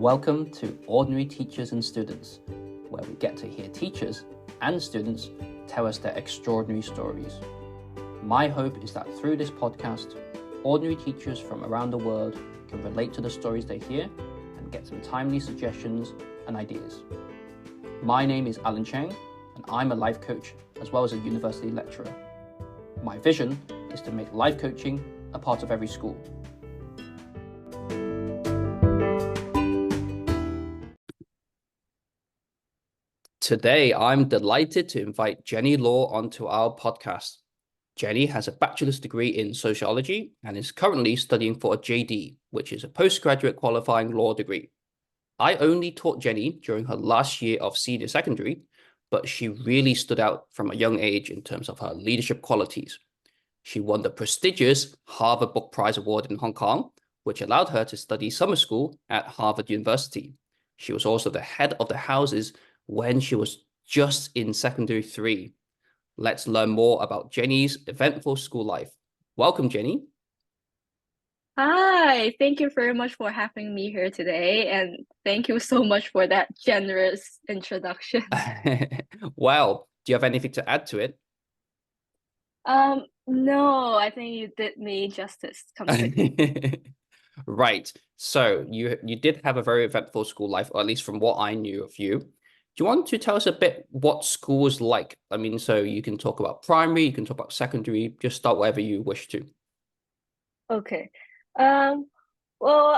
Welcome to Ordinary Teachers and Students, where we get to hear teachers and students tell us their extraordinary stories. My hope is that through this podcast, ordinary teachers from around the world can relate to the stories they hear and get some timely suggestions and ideas. My name is Alan Cheng, and I'm a life coach as well as a university lecturer. My vision is to make life coaching a part of every school. Today, I'm delighted to invite Jenny Law onto our podcast. Jenny has a bachelor's degree in sociology and is currently studying for a JD, which is a postgraduate qualifying law degree. I only taught Jenny during her last year of senior secondary, but she really stood out from a young age in terms of her leadership qualities. She won the prestigious Harvard Book Prize Award in Hong Kong, which allowed her to study summer school at Harvard University. She was also the head of the houses when she was just in secondary 3. Let's learn more about Jenny's eventful school life. Welcome, Jenny. Hi, thank you very much for having me here today, and thank you so much for that generous introduction. Well, do you have anything to add to it? No, I think you did me justice completely. Right. So you did have a very eventful school life, or at least from what I knew of you. Do you want to tell us a bit what school was like? I mean, so you can talk about primary, you can talk about secondary, just start wherever you wish to. Okay. Well,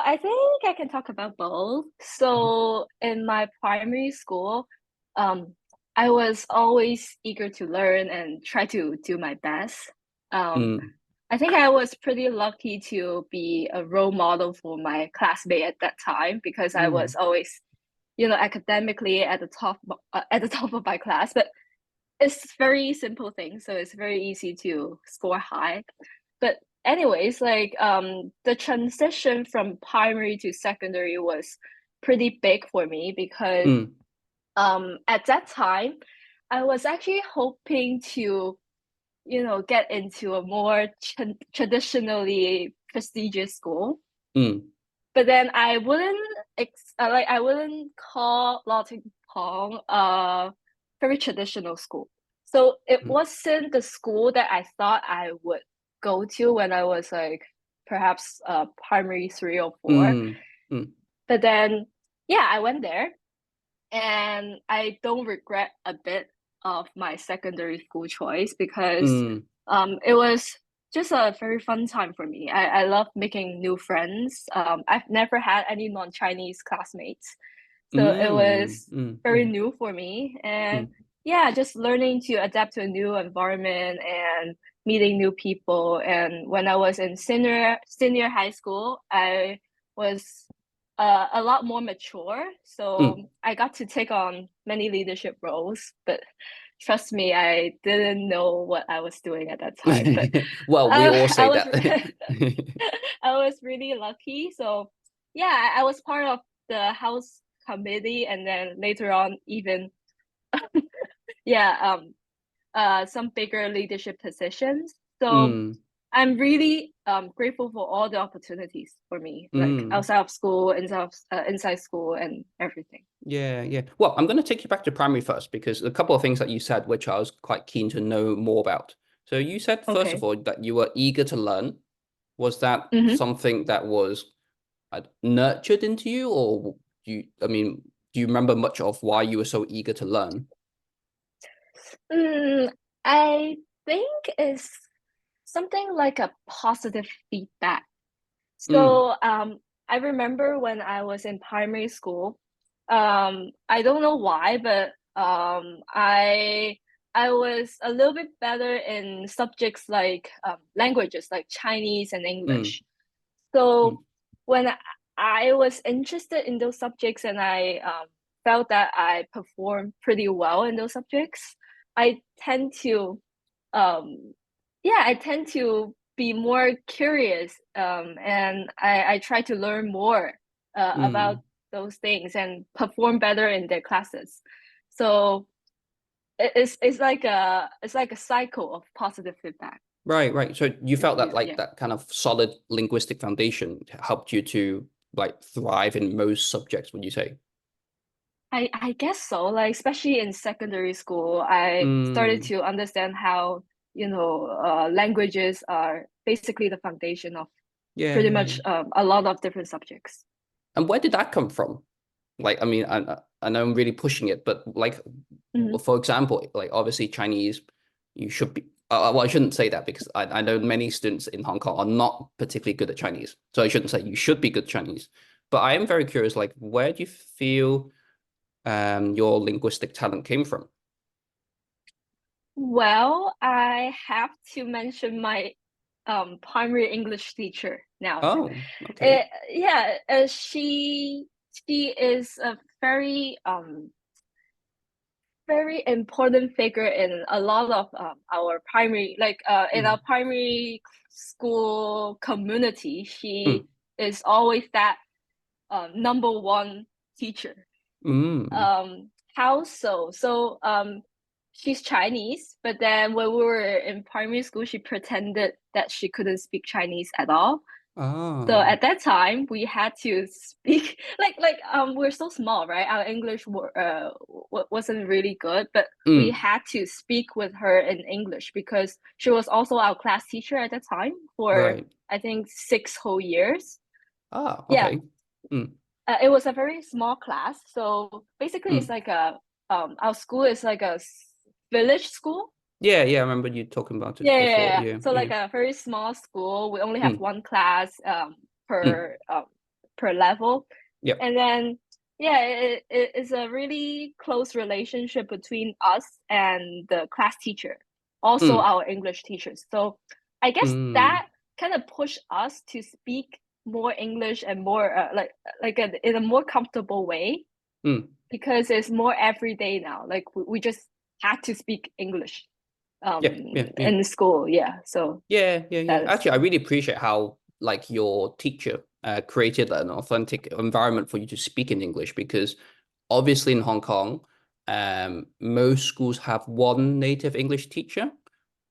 I think I can talk about both. So in my primary school, I was always eager to learn and try to do my best. I think I was pretty lucky to be a role model for my classmate at that time because I was always, academically at the top of my class. But it's very simple thing, so it's very easy to score high. But anyways, the transition from primary to secondary was pretty big for me because at that time I was actually hoping to get into a more traditionally prestigious school. But then I wouldn't call Lau Ting Pong a very traditional school. So it wasn't the school that I thought I would go to when I was perhaps primary 3 or 4. But then I went there, and I don't regret a bit of my secondary school choice because it was just a very fun time for me. I love making new friends. I've never had any non-Chinese classmates, so it was very new for me. And just learning to adapt to a new environment and meeting new people. And when I was in senior high school, I was a lot more mature. So I got to take on many leadership roles, but trust me, I didn't know what I was doing at that time. But well, we all say that. I was really lucky. So I was part of the house committee, and then later on even some bigger leadership positions. So I'm really grateful for all the opportunities for me, like outside of school, inside school, and everything. Yeah. Well, I'm going to take you back to primary first, because a couple of things that you said, which I was quite keen to know more about. So you said, first of all, that you were eager to learn. Was that something that was nurtured into you, or do you remember much of why you were so eager to learn? I think it's something like a positive feedback. So I remember when I was in primary school, I don't know why, but I was a little bit better in subjects like languages like Chinese and English. So when I was interested in those subjects, and I felt that I performed pretty well in those subjects, I tend to be more curious, and I try to learn more about those things and perform better in their classes. So it's like a cycle of positive feedback. Right. So you felt that that kind of solid linguistic foundation helped you to like thrive in most subjects, would you say? I guess so. Like especially in secondary school, I started Mm, to understand how, languages are basically the foundation of yeah, pretty yeah, much yeah. a lot of different subjects. And where did that come from? Like, I mean, I know I'm really pushing it, but like, Mhm. for example, like obviously Chinese, you should be. Well, I shouldn't say that because I know many students in Hong Kong are not particularly good at Chinese. So I shouldn't say you should be good at Chinese. But I am very curious, like, where do you feel your linguistic talent came from? Well, I have to mention my primary English teacher now. Oh, okay. Yeah, she is a very important figure in a lot of our primary in Mm, our primary school community. mm, She is always that number one teacher. mm. How so? She's Chinese, but then when we were in primary school, she pretended that she couldn't speak Chinese at all. So Ah, at that time, we had to speak we're so small, right? Our English wasn't really good, but we mm, had to speak with her in English because she was also our class teacher at that time for right. I think 6 whole years. Ah, Yeah, okay. Mm, it was a very small class. So basically, it's mm. like a our school is like a village school. Yeah, yeah, I remember you talking about it Yeah, yeah, before. yeah. Yeah, So yeah. like a very small school. We only have Mm, one class mm. per level, Yep. and then yeah, it is a really close relationship between us and the class teacher, also Mm, our English teachers. So I guess mm, that kind of pushed us to speak more English and more in a more comfortable way mm. because it's more everyday now. Like we just had to speak English Yeah, yeah, yeah. in school. Yeah. So Yeah, yeah, that yeah. is Actually, I really appreciate how like your teacher created an authentic environment for you to speak in English because obviously in Hong Kong, most schools have one native English teacher,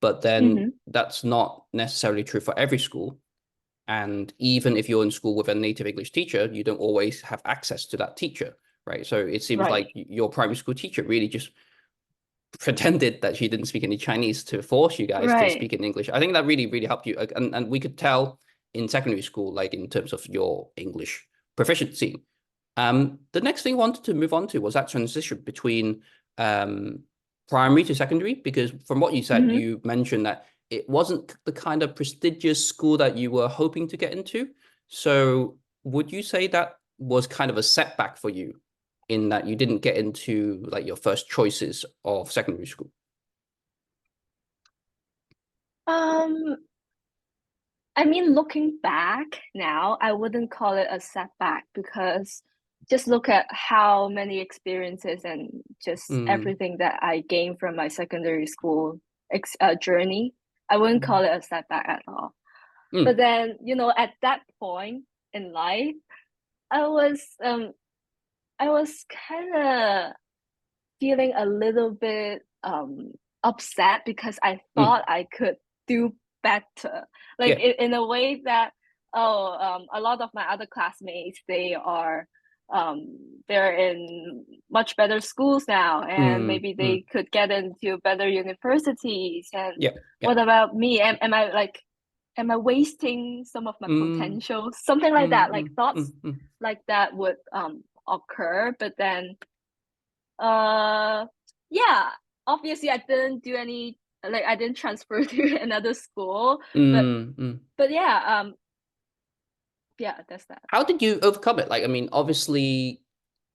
but then hmm that's not necessarily true for every school. And even if you're in school with a native English teacher, you don't always have access to that teacher, right? So it seems right. like your primary school teacher really just pretended that she didn't speak any Chinese to force you guys to Right. speak in English. I think that really, really helped you. And we could tell in secondary school, like in terms of your English proficiency. The next thing I wanted to move on to was that transition between um, primary to secondary, because from what you said, hmm you mentioned that it wasn't the kind of prestigious school that you were hoping to get into. So would you say that was kind of a setback for you in that you didn't get into like your first choices of secondary school? Um, I mean, looking back now, I wouldn't call it a setback because just look at how many experiences and just Mm, everything that I gained from my secondary school journey. I wouldn't call mm, it a setback at all. But mm, then, at that point in life, I was um I was kind of feeling a little bit upset because I mm, thought I could do better. Like yeah. in a way that a lot of my other classmates um they're in much better schools now and Mm, maybe mm, they could get into better universities and yeah. Yeah. what about me? Am I wasting some of my Mm, potential? Something like mm, that. Like mm, thoughts mm, mm. like that would occur, but then uh, yeah, obviously I didn't do any I didn't transfer to another school, but Mm, mm. yeah, yeah, that's that. How did you overcome it? Like, I mean, obviously,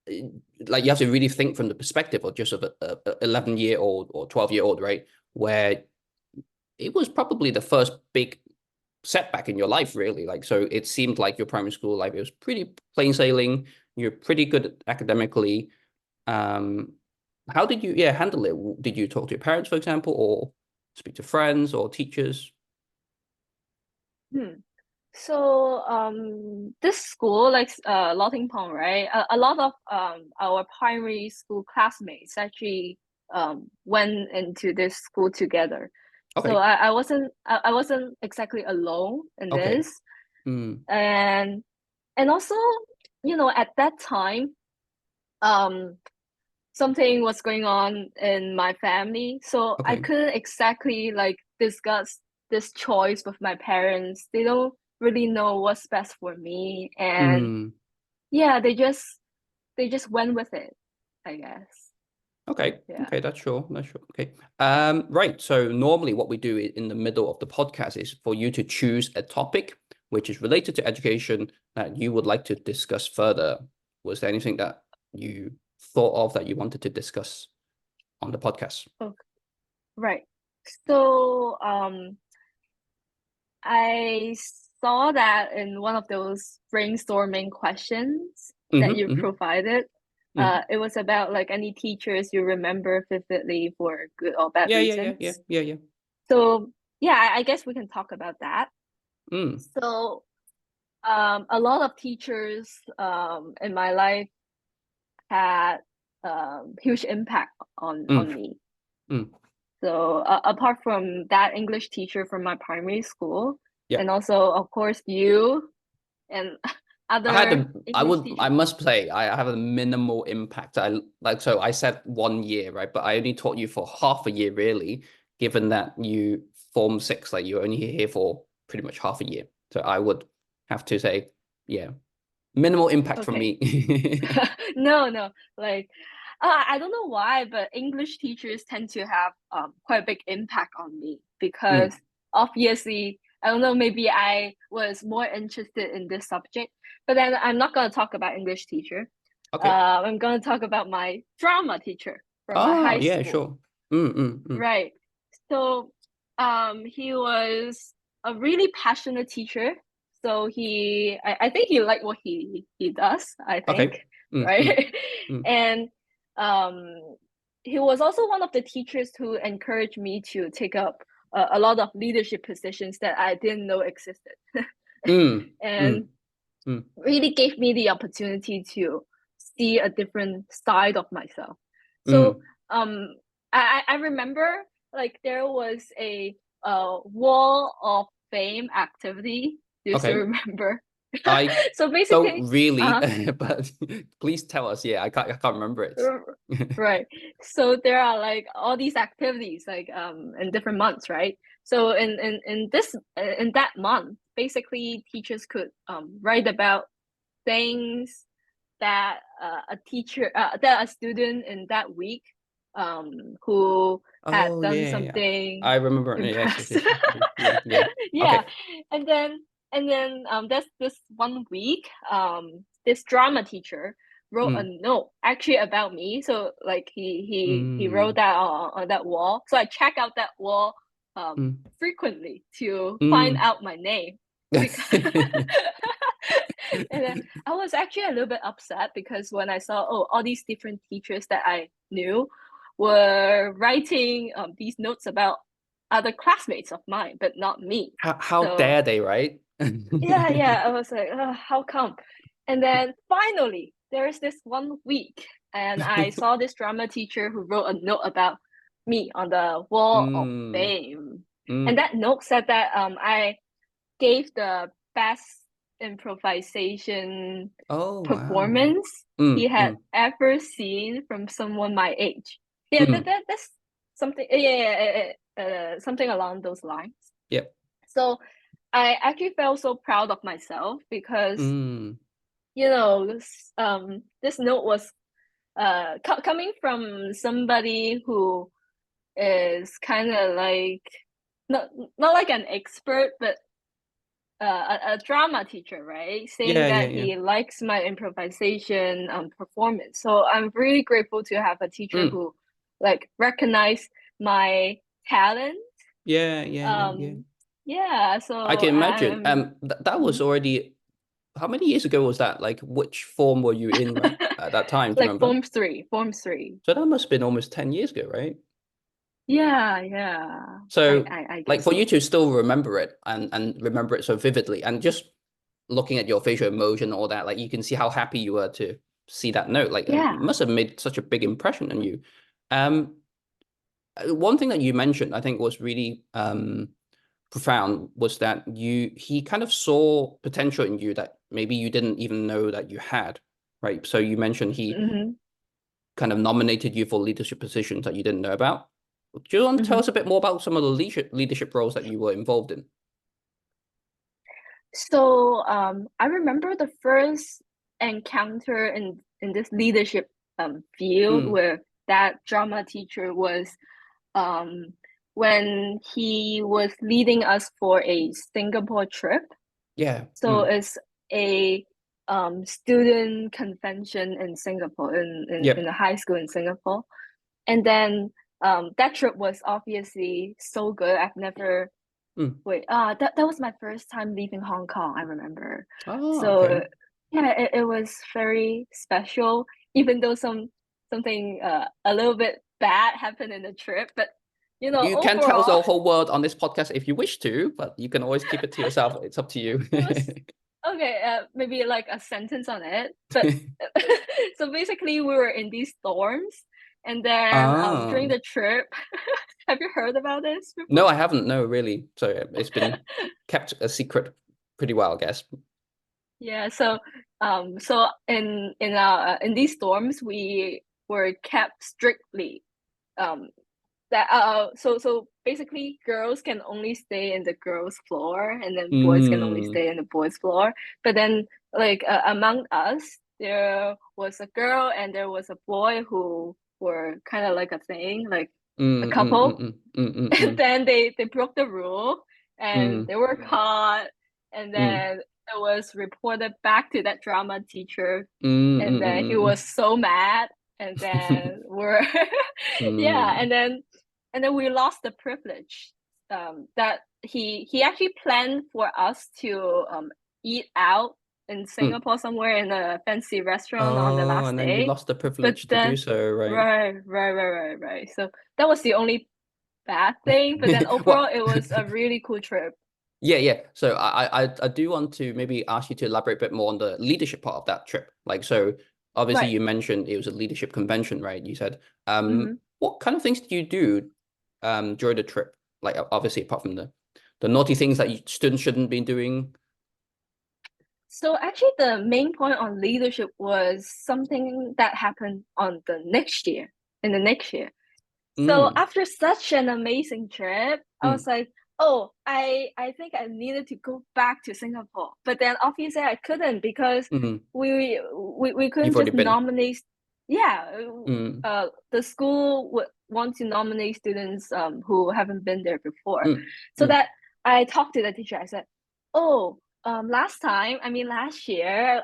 eh, like you have to really think from the perspective of just of a 11-year-old or 12-year-old, right? Where it was probably the first big setback in your life, really. Like, so it seemed like your primary school life, it was pretty plain sailing. You're pretty good academically. Um, how did you, yeah, handle it? Did you talk to your parents, for example, or speak to friends or teachers? Hmm. So this school like Lotting Pong, right? A lot of our primary school classmates actually went into this school together. So Okay, I wasn't exactly alone in okay. this. Mm, And and also, at that time, um, something was going on in my family, so I Okay. couldn't exactly like discuss this choice with my parents. They don't really know what's best for me, and Mm. yeah, they just went with it, I guess. Okay. Yeah. Okay, that's sure. That's sure. Okay. Right. So normally what we do in the middle of the podcast is for you to choose a topic which is related to education that you would like to discuss further. Was there anything that you thought of that you wanted to discuss on the podcast? Okay. Right. So, I saw that in one of those brainstorming questions that Mm-hmm, you mm-hmm, provided. mm-hmm. It was about like any teachers you remember vividly for good or bad Yeah, yeah, yeah, yeah, reasons. yeah, yeah. So yeah, I guess we can talk about that. Mm, So a lot of teachers in my life had huge impact on mm, me. mm. So apart from that English teacher from my primary school, Yeah. and also of course you and other English I teachers. must say, I have a minimal impact. So I said 1 year, right? But I only taught you for half a year, really, given that you form six, like you're only here for pretty much half a year. So I would have to say, yeah, minimal impact from Okay. me. No, no. Like I don't know why, but English teachers tend to have quite a big impact on me because Mm, obviously, I don't know, maybe I was more interested in this subject. But then I'm not gonna talk about English teacher. okay. I'm gonna talk about my drama teacher from my Oh, high yeah, school. sure. Mm, mm, mm. Right. So, he was a really passionate teacher. So I think he liked what he does, I think, Okay. Mm, mm, right? mm, And um, he was also one of the teachers who encouraged me to take up a lot of leadership positions that I didn't know existed, mm, and mm, mm, really gave me the opportunity to see a different side of myself. So mm. um I remember like there was a wall of fame activity. Do you still Okay. remember? I So basically, don't really, uh but please tell us. Yeah, I can't remember it. right. So there are like all these activities like in different months, right? So in that month, basically teachers could write about things that that a student in that week who had Oh done yeah, yeah, yeah. something I remember. Yes, yes, impressive. yes, yes. Yeah. Yeah. Okay. And then there's this one week this drama teacher wrote a Mm, note actually about me. So like he wrote mm, that on that wall. So I check out that wall mm, frequently to find mm. out my name because and then I was actually a little bit upset because when I saw, oh, all these different teachers that I knew were writing these notes about other classmates of mine, but not me. How So dare they, right? yeah, yeah, I was like, how come? And then finally, there's this one week, and I saw this drama teacher who wrote a note about me on the wall of Mm, fame. And mm. that note said that I gave the best improvisation Oh wow. performance he Mm, had mm, ever seen from someone my age. Yeah, mm. that's something. Yeah, something along those lines. Yep. So I actually felt so proud of myself because Mm. this note was coming from somebody who is kind of like not not like an expert, but a drama teacher, right? Saying Yeah, yeah, that yeah. he likes my improvisation performance. So I'm really grateful to have a teacher Mm. who like recognize my talent. Yeah, yeah, yeah, yeah. Um, yeah, I so can imagine. I'm That was already, how many years ago was that? Like, which form were you in at that time? Do you like remember? form three. So that must have been almost 10 years ago, right? Yeah, yeah. I, So, I I like, guess for you so. to still remember it and remember it so vividly, and just looking at your facial emotion, all that, like, you can see how happy you were to see that note. Like, it Yeah. must have made such a big impression on you. Um, one thing that you mentioned, I think, was really profound was that he kind of saw potential in you that maybe you didn't even know that you had, right? So you mentioned he Mm-hmm. kind of nominated you for leadership positions that you didn't know about. Do you want to tell Mm-hmm. us a bit more about some of the leadership roles that you were involved in? So I remember the first encounter in this leadership field Mm, where that drama teacher was um, when he was leading us for a Singapore trip. yeah. So it's a student convention in Singapore, in Yep. a high school in Singapore. And then that trip was obviously so good. I've never Mm. that was my first time leaving Hong Kong, I remember. Oh, So okay. yeah, it was very special, even though something a little bit bad happened in the trip. But You can tell overall, the whole world on this podcast if you wish to, but you can always keep it to yourself. It's up to you. it was okay. Maybe like a sentence on it. But so basically, we were in these dorms, and then during Ah, the trip, have you heard about this no, before? I haven't. No, really. So it's been kept a secret pretty well, I guess. Yeah, so in our in these dorms we were kept strictly um that so basically girls can only stay in the girls floor and then boys can only Mm, stay in the boys floor. But then like among us there was a girl and there was a boy who were kind of like a thing, like a mm, mm, mm, couple. mm, mm, mm, And mm, then they broke the rule and mm, they were caught, and mm, then it was reported back to that drama teacher, mm, and mm, then he mm, was so mad, and then we're yeah, mm, and then we lost the privilege that he actually planned for us to eat out in mm. Singapore somewhere in a fancy restaurant on the Oh, last and then you day. lost the But privilege to do then so, right? right. So that was the only bad thing, but then overall Well, it was a really cool trip. yeah, yeah. So I do want to maybe ask you to elaborate a bit more on the leadership part of that trip. Like, so obviously Right. you mentioned it was a leadership convention, right? You said, Hmm. what kind of things did you do during the trip? Like, obviously apart from the naughty things that students shouldn't be doing. So actually the main point on leadership was something that happened on the next year, in the next year. So Mm, after such an amazing trip, I was mm, like, oh, I think I needed to go back to Singapore. But then obviously I couldn't because mm. we You've couldn't already just been. nominate. Yeah, Mm, the school would want to nominate students who haven't been there before. mm, So mm, that I talked to the teacher. I said, oh, last year,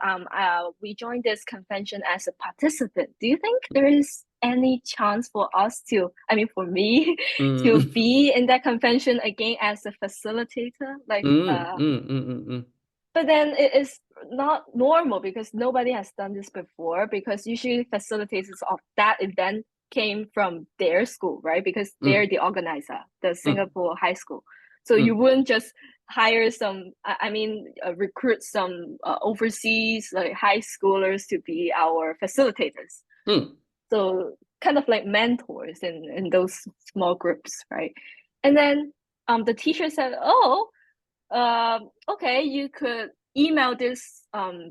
we joined this convention as a participant. Do you think there is any chance for us to, I mean, for me, to mm, be in that convention again as a facilitator? But then it is not normal because nobody has done this before. Because usually facilitators of that event came from their school, right? Because they're mm, the organizer, the mm, Singapore high school. So you mm, wouldn't just hire recruit some overseas like high schoolers to be our facilitators. mm, So kind of like mentors in those small groups, right? And then the teacher said, oh, okay, you could email this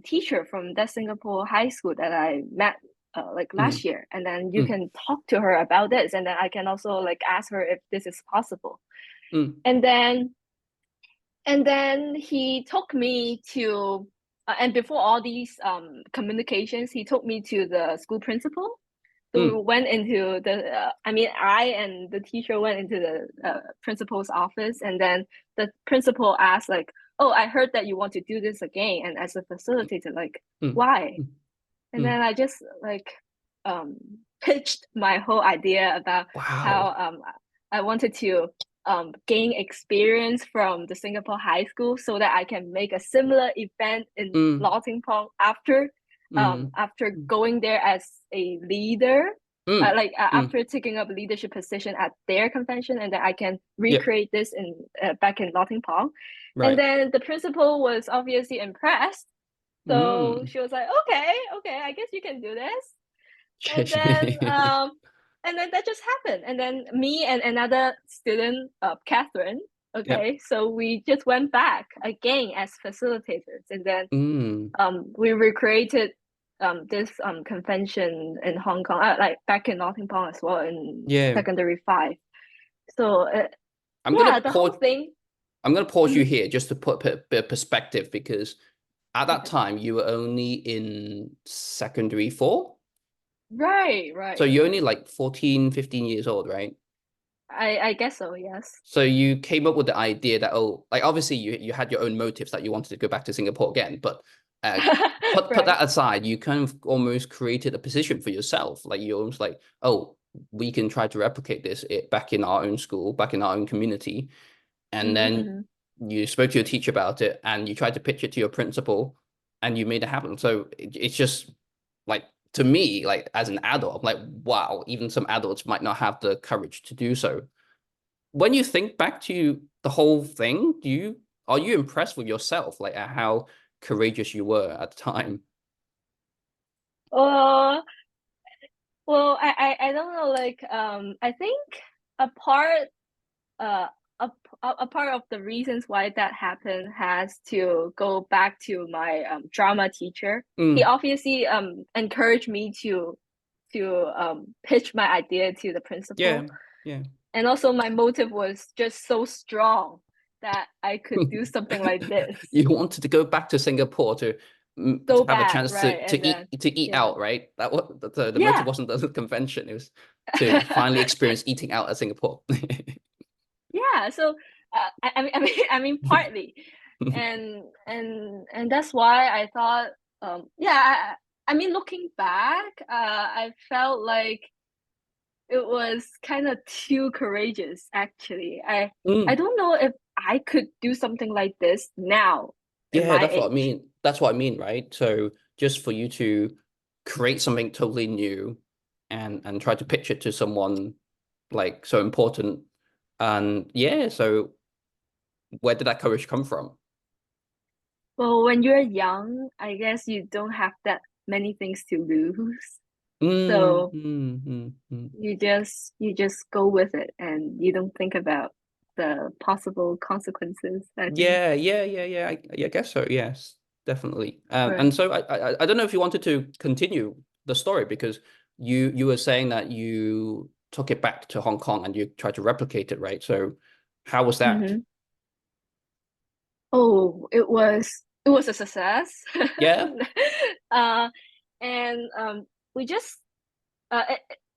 teacher from that Singapore high school that I met like last mm, year, and then you mm, can talk to her about this, and then I can also like ask her if this is possible. mm, And then he took me to and before all these communications, he took me to the school principal. So we mm, went into I and the teacher went into the principal's office, and then the principal asked, like, "Oh, I heard that you want to do this again, and as a facilitator, like, mm, why?" mm, And mm. then I just like um, pitched my whole idea about how Wow. I wanted to gain experience from the Singapore high school so that I can make a similar event in Mm, Lottingpong after mm, after mm, going there as a leader. mm, mm. After taking up a leadership position at their convention, and then I can Yep. recreate this in back in Lottingpong. And Right. then the principal was obviously impressed, so Mm. she was like, okay, okay, I guess you can do this. And then and then that just happened. And then me and another student, Catherine, Yep. Okay, so we just went back again as facilitators, and then we recreated this convention in Hong Kong, like back in Nottingham as well in Yeah. secondary five. So I'm gonna yeah, the whole pause. thing. I'm gonna pause you Mhm. here just to put a bit of perspective because at that Okay. time you were only in secondary four. Right, So right, you're only right. like 14, 15 years old, right? I guess so, yes. So you came up with the idea that, oh, like obviously you had your own motives that you wanted to go back to Singapore again, but uh, put Right. that aside, you kind of almost created a position for yourself. Like you almost like, oh, we can try to replicate this back in our own school, back in our own community. And Mm-hmm, then mm-hmm. you spoke to your teacher about it and you tried to pitch it to your principal and you made it happen. So it's just like, to me, like as an adult, I'm like, wow, even some adults might not have the courage to do so. When you think back to the whole thing, are you impressed with yourself, like at how courageous you were at the time? Uh, well, I don't know, like I think a part uh a part of the reasons why that happened has to go back to my drama teacher. He Mm, obviously encouraged me to pitch my idea to the principal, yeah, yeah. and also my motive was just so strong that I could do something like this You wanted to go back to Singapore to so have a bad, chance right? And then to eat yeah, out, right? That what the motive yeah. wasn't the convention; it was to finally experience eating out at Singapore. Yeah, so I mean partly, and that's why I thought, yeah, I mean looking back, I felt like it was kind of too courageous. Actually, I Mm, don't know if I could do something like this now in yeah, my that's what I age. mean. That's what I mean, right? So just for you to create something totally new and try to pitch it to someone like so important, and yeah, so where did that courage come from? Well, when you're young, I guess you don't have that many things to lose, Mm, so mm, mm, mm. you just go with it and you don't think about the possible consequences, I think. I guess so. Yes, definitely. Right. And so I don't know if you wanted to continue the story because you were saying that you took it back to Hong Kong and you tried to replicate it, right? So how was that? Mm-hmm. Oh, it was a success. Yeah. uh and we just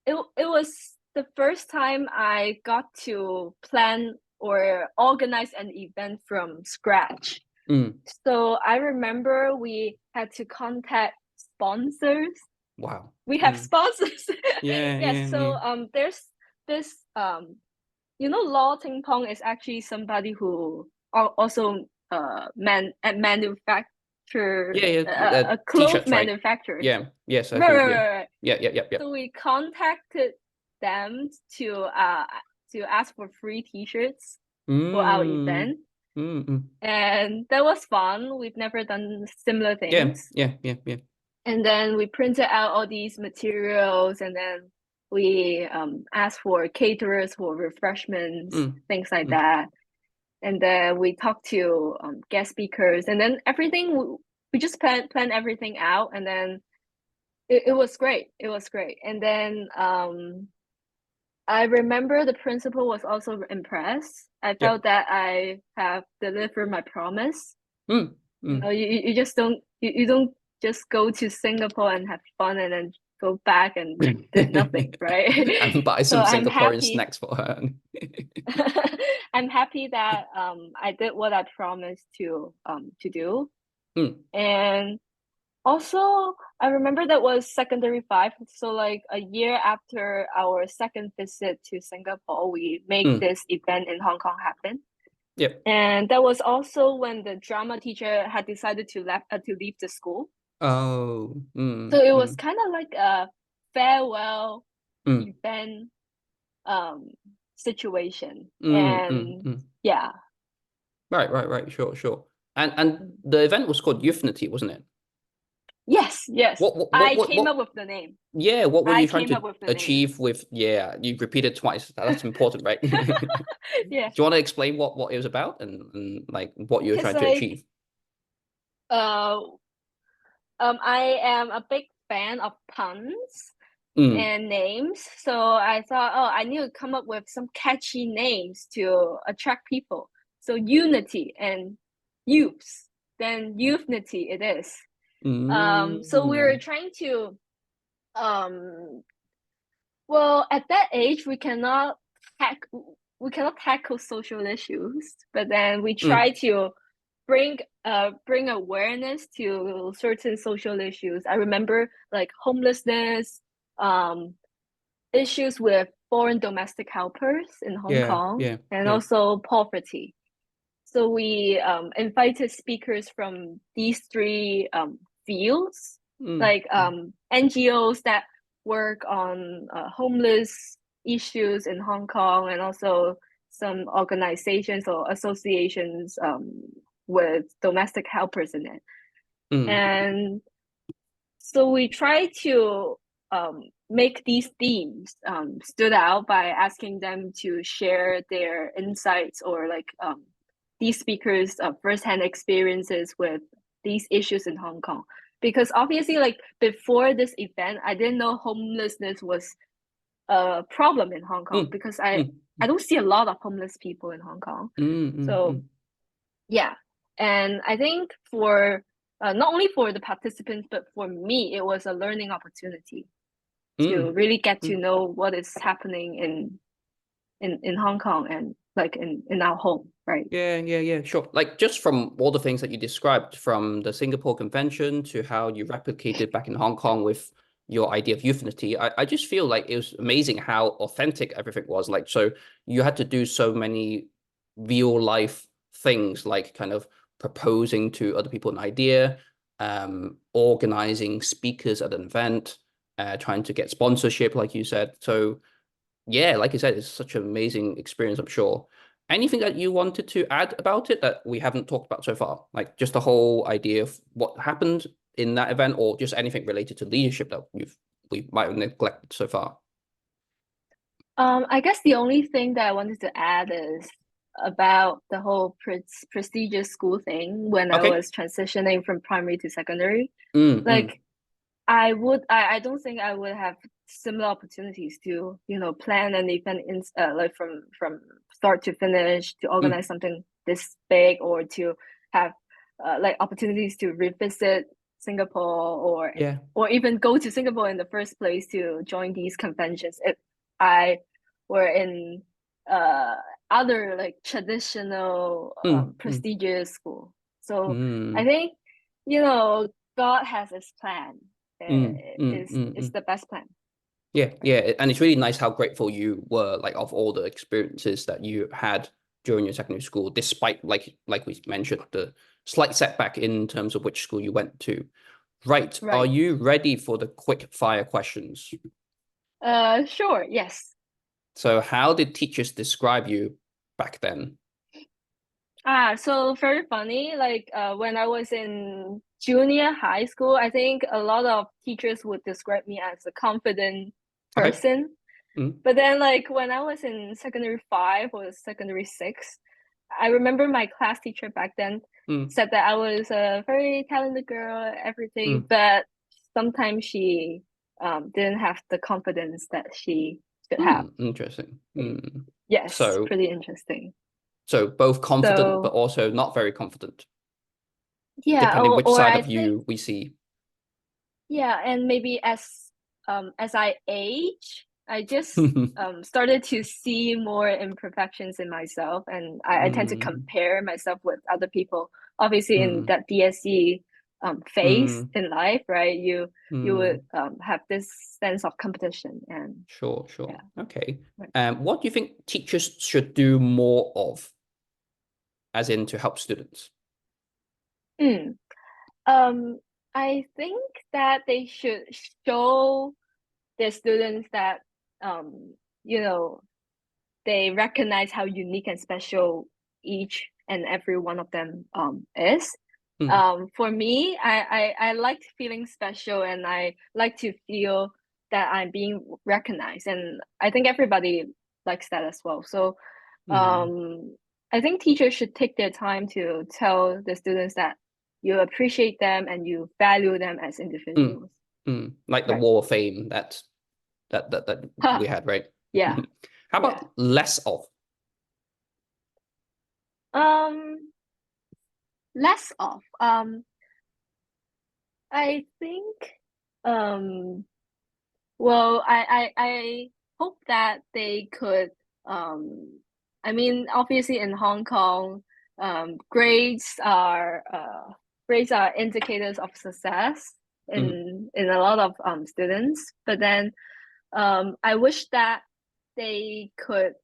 it was the first time I got to plan or organize an event from scratch. Mm. So I remember we had to contact sponsors. Wow. We have Mm. sponsors. Yeah, Yes, yeah, yeah. so there's this Law Ting Pong is actually somebody who also manufacture Yeah, yeah. a clothes T-shirts, right? manufacturers. Yeah. Yes, I Right, think. right, Yeah. right, right. Yeah. So we contacted them to ask for free T-shirts for our Mm. event, Mm. Mm. and that was fun. We've never done similar Yeah. things. Yeah. And then we printed out all these materials, and then we asked for caterers for refreshments, Mm. things like Mm. that. And then we talked to guest speakers, and then we just plan everything out, and then it was great. It was great. And then I remember the principal was also impressed. I Yep. felt that I have delivered my promise. Mm. Mm. You just you don't just go to Singapore and have fun and then go back and did nothing, right? And buy So some I'm Singaporean happy. snacks for her. I'm happy that I did what I promised to do. Mm. And also I remember that was secondary five. So like a year after our second visit to Singapore, we make Mm. this event in Hong Kong happen. Yep. And that was also when the drama teacher had decided to leave the school. Oh. So Mm. it was Mm. kind of like a farewell Mm. event um situation. Mm. Mm. And Mm. yeah, Right. Sure. And the event was called Unity, wasn't it? Yes, yes. I came What up with the name. yeah, what were I you trying came to up with the name. achieve with, yeah, you repeated twice. That's important, right? Yeah. Do you want to explain what it was about and like what you were Because trying to like achieve? uh I am a big fan of puns Mm, and names. So I thought, oh, I need to come up with some catchy names to attract people. So unity and youths, then youthnity it is. So we were mm, trying to um well, at that age tack we cannot tackle social issues, but then we try mm, to bring awareness to certain social issues. I remember like homelessness, um issues with foreign domestic helpers in Hong yeah, Kong, yeah, and yeah. also poverty. So we invited speakers from these three fields, Mm, like NGOs that work on homeless issues in Hong Kong, and also some organizations or associations with domestic helpers in it. mm, And so we try to make these themes stood out by asking them to share their insights or like these speakers' firsthand experiences with these issues in Hong Kong. Because obviously, like before this event, I didn't know homelessness was a problem in Hong Kong mm, because mm, I don't see a lot of homeless people in Hong Kong. mm, mm, So mm, yeah, and I think for not only for the participants but for me, it was a learning opportunity to mm, really get to mm. know what is happening in Hong Kong and like in our home, right? Yeah, yeah, yeah, sure. Like just from all the things that you described, from the Singapore Convention to how you replicated back in Hong Kong with your idea of euthanacy, I just feel like it was amazing how authentic everything was. Like, so you had to do so many real life things, like kind of proposing to other people an idea, organizing speakers at an event, trying to get sponsorship, like you said. So yeah, like I said, it's such an amazing experience, I'm sure. Anything that you wanted to add about it that we haven't talked about so far? Like just the whole idea of what happened in that event, or just anything related to leadership that we might have neglected so far. I guess the only thing that I wanted to add is about the whole prestigious school thing when I Okay. was transitioning from primary to secondary. Mm, mm, Like I don't think I would have similar opportunities to, you know, plan an event in like from start to finish to mm. organize something this big or to have like opportunities to revisit Singapore Yeah. or even go to Singapore in the first place to join these conventions if I were in uh other like traditional Mm, mm, prestigious school. So I mm, think, you know, God has his plan. mm, mm, Is mm. the best plan, Yeah, right? yeah, and it's really nice how grateful you were, like, of all the experiences that you had during your secondary school, despite, like we mentioned, the slight setback in terms of which school you went to. Right, are Right. you ready for the quick fire questions? Sure. Yes. So, how did teachers describe you back then? So very funny. Like when I was in junior high school, I think a lot of teachers would describe me as a confident Okay. person. Mm, But then, like when I was in secondary five or secondary six, I remember my class teacher back then mm, said that I was a very talented girl, everything, mm, but sometimes she didn't have the confidence that she should have. interesting. Mm. Yes, So, pretty interesting. both confident but So also not very confident, yeah, depending which or side I of think you we see. yeah, and maybe as I age, I just started to see more imperfections in myself, and I tend to Mm, compare myself with other people. Obviously, in mm, that DSE phase mm, in life, right? You would mm. have this sense of competition, and Sure, sure. yeah, Okay. right. What do you think teachers should do more of, as in to help students? Mm. Um, I think that they should show their students that you know they recognize how unique and special each and every one of them is. For me, I liked feeling special, and I like to feel that I'm being recognized, and I think everybody likes that as well. So I think teachers should take their time to tell the students that you appreciate them and you value them as individuals. Like the Right. wall of fame that we had, right? Yeah. How Yeah. about less of? Um, Less of. I think well, I hope that they could I mean, obviously in Hong Kong, grades are indicators of success in a lot of students. But then I wish that they could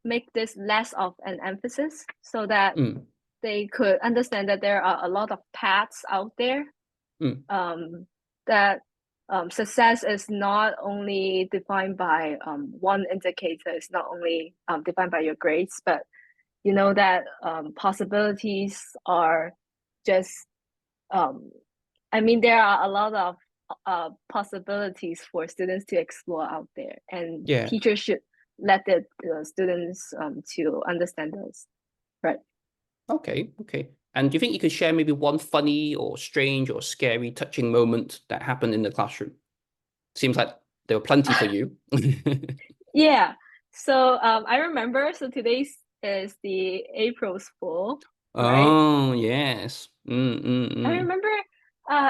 make this less of an emphasis so that they could understand that there are a lot of paths out there, that success is not only defined by one indicator, it's not only defined by your grades, but you know that possibilities are just, I mean, there are a lot of possibilities for students to explore out there, and Yeah. teachers should let the students to understand this, right? Okay. And do you think you could share maybe one funny or strange or scary, touching moment that happened in the classroom? Seems like there were plenty for you. Yeah. So I remember. So today is the April's Fool, right? Oh, yes. I remember.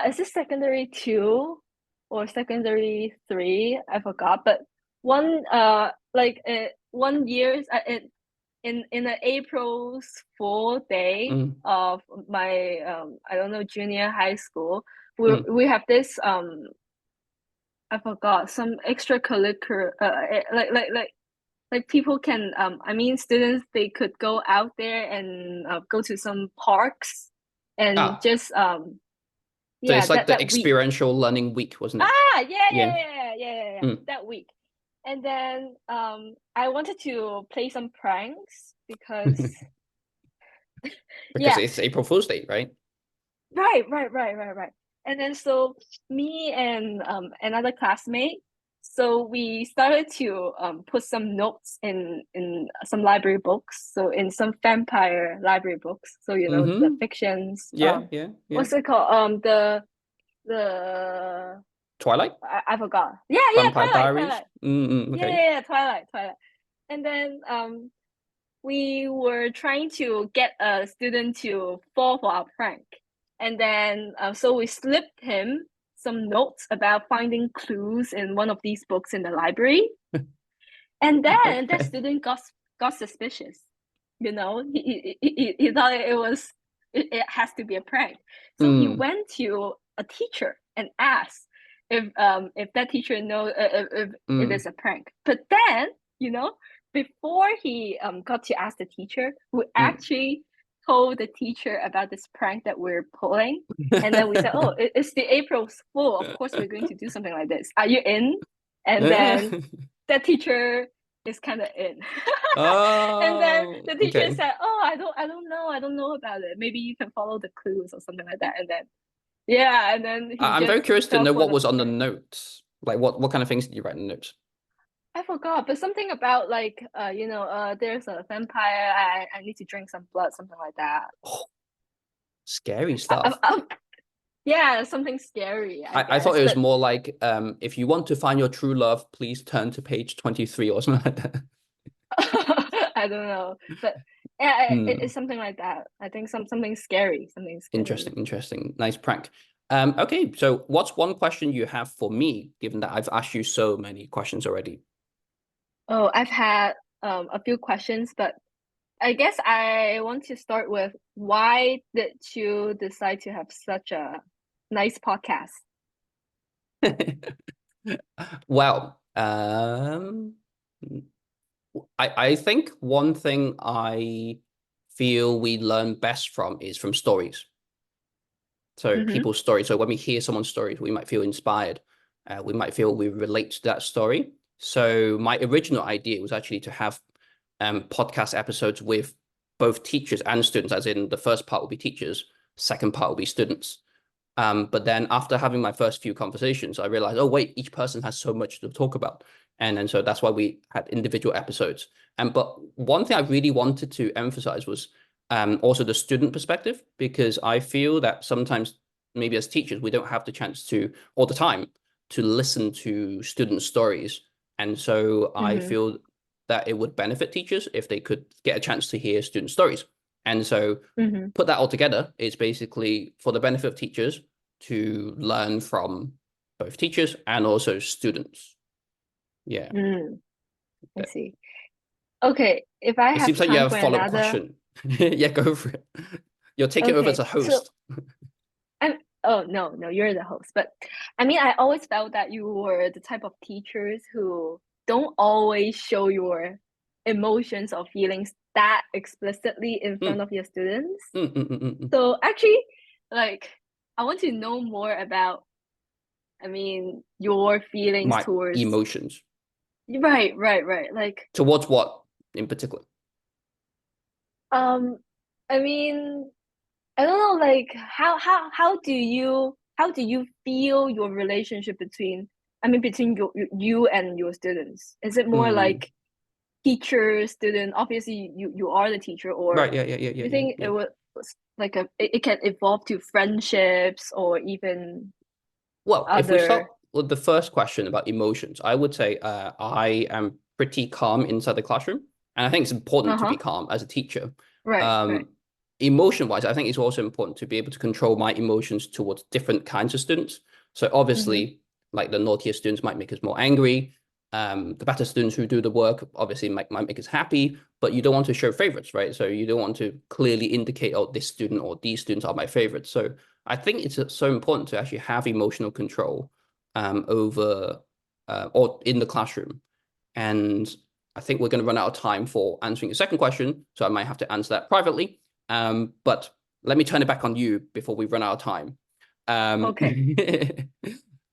Is this secondary two or secondary three? I forgot. But one year, in the April's Fool day of my I don't know, junior high school, we have this I forgot, some extracurricular like people can I mean, students, they could go out there and go to some parks and Ah, just so yeah, it's like the that week. experiential learning week, wasn't it? Yeah. That week. And then I wanted to play some pranks because Because yeah, it's April Fool's Day, right? right. And then so me and another classmate, so we started to put some notes in some library books. So in some vampire library books. So you know, the fictions. Yeah. What's it called? The Twilight? I forgot. Vampire Twilight, Diaries? Okay. Twilight. And then we were trying to get a student to fall for our prank. And then so we slipped him some notes about finding clues in one of these books in the library. And then that Okay. student got suspicious. You know, he thought it has to be a prank. So he went to a teacher and asked if that teacher knows if it is a prank. But then, you know, before he got to ask the teacher, we actually told the teacher about this prank that we're pulling. And then we said, oh, it's the April's Fool. Of course, we're going to do something like this. Are you in? And then that teacher is kind of in. And then Oh, the teacher okay. said, oh, I don't know about it. Maybe you can follow the clues or something like that. And then yeah, and then he I'm very just curious to fell know for what the was on the prank. notes. Like what kind of things did you write in the notes? I forgot, but something about like you know, there's a vampire. I need to drink some blood, something like that. Oh, scary I, stuff. yeah, something scary, I I thought guess. it was But more like if you want to find your true love, please turn to page 23 or something like that. I don't know. But yeah, it's Hmm. something like that. I think something scary, something scary. Interesting. Nice prank. Okay, so what's one question you have for me, given that I've asked you so many questions already? Oh, I've had a few questions, but I guess I want to start with, why did you decide to have such a nice podcast? Well, I think one thing I feel we learn best from is from stories. So Mm-hmm. people's stories. So when we hear someone's stories, we might feel inspired. We might feel we relate to that story. So my original idea was actually to have podcast episodes with both teachers and students, as in the first part will be teachers, second part will be students. But then after having my first few conversations, I realized, oh, wait, each person has so much to talk about. And so that's why we had individual episodes. But one thing I really wanted to emphasize was also the student perspective, because I feel that sometimes maybe as teachers, we don't have the chance to all the time to listen to student stories. And so I feel that it would benefit teachers if they could get a chance to hear student stories. And so put that all together, it's basically for the benefit of teachers to learn from both teachers and also students. Yeah. I see. Okay, if I It have seems like you time have a for follow-up another. question. Yeah, go for it. You're taking over as Okay, a so host. oh no, no, you're the host. But I mean, I always felt that you were the type of teachers who don't always show your emotions or feelings that explicitly in front of your students. So actually, like, I want to know more about, I mean, your feelings My towards, emotions. right. Like, Towards what in particular? um, I mean, I don't know, like how do you feel your relationship between, I mean, between you and your students? Is it more Mm. like teacher student? Obviously, you are the teacher, or Right, yeah, do you think yeah. it was like it can evolve to friendships or even Well, if we start other? with the first question about emotions, I would say I am pretty calm inside the classroom. And I think it's important to Uh-huh. be calm as a teacher. Right. Um, Emotion-wise, I think it's also important to be able to control my emotions towards different kinds of students. So Mm-hmm. obviously, like the naughtier students might make us more angry. The better students who do the work obviously might make us happy, but you don't want to show favorites, right? So you don't want to clearly indicate, oh, this student or these students are my favorites. So I think it's so important to actually have emotional control over or in the classroom. And I think we're going to run out of time for answering the second question, so I might have to answer that privately. But let me turn it back on you before we run out of time. Um, Okay.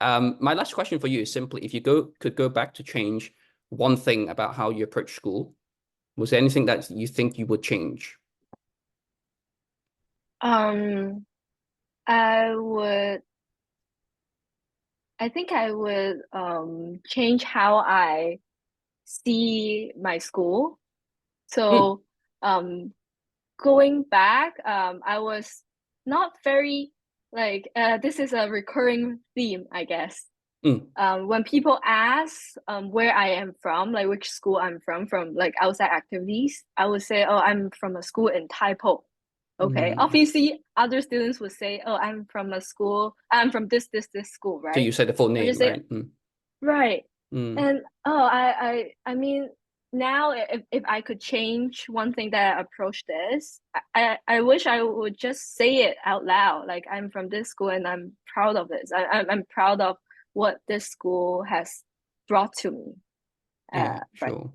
my last question for you is simply, if you could go back to change one thing about how you approach school, was there anything that you think you would change? Um, I would. I think I would change how I see my school. Mm, So going back, I was not very like this is a recurring theme, I guess. mm, When people ask where I am from, like which school I'm from like outside activities, I would say, oh, I'm from a school in Taipo. Okay. mm. Obviously, other students would say, oh, I'm from a school, I'm from this school, So right? you say the full I name, just say, right? Mm, right. mm, And oh, I mean, now if I could change one thing that I approach this, I wish I would just say it out loud. Like I'm from this school and I'm proud of this. I'm proud of what this school has brought to me. yeah, Right. sure.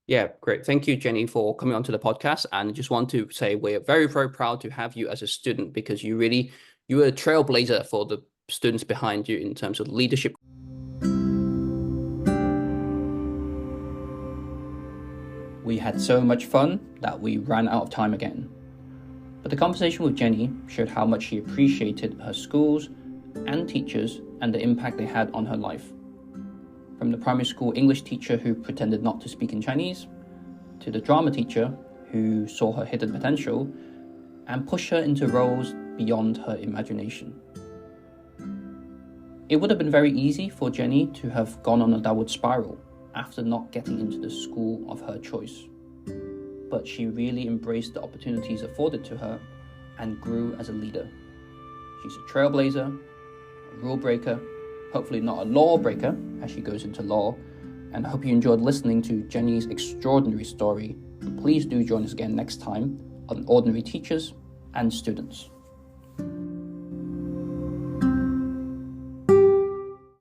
Yeah, great. Thank you, Jenny, for coming onto the podcast. And just want to say we're very, very proud to have you as a student because you were a trailblazer for the students behind you in terms of leadership. We had so much fun that we ran out of time again. But the conversation with Jenny showed how much she appreciated her schools and teachers and the impact they had on her life. From the primary school English teacher who pretended not to speak in Chinese, to the drama teacher who saw her hidden potential and pushed her into roles beyond her imagination. It would have been very easy for Jenny to have gone on a downward spiral after not getting into the school of her choice. But she really embraced the opportunities afforded to her and grew as a leader. She's a trailblazer, a rule breaker, hopefully not a lawbreaker as she goes into law, and I hope you enjoyed listening to Jenny's extraordinary story. And please do join us again next time on Ordinary Teachers and Students.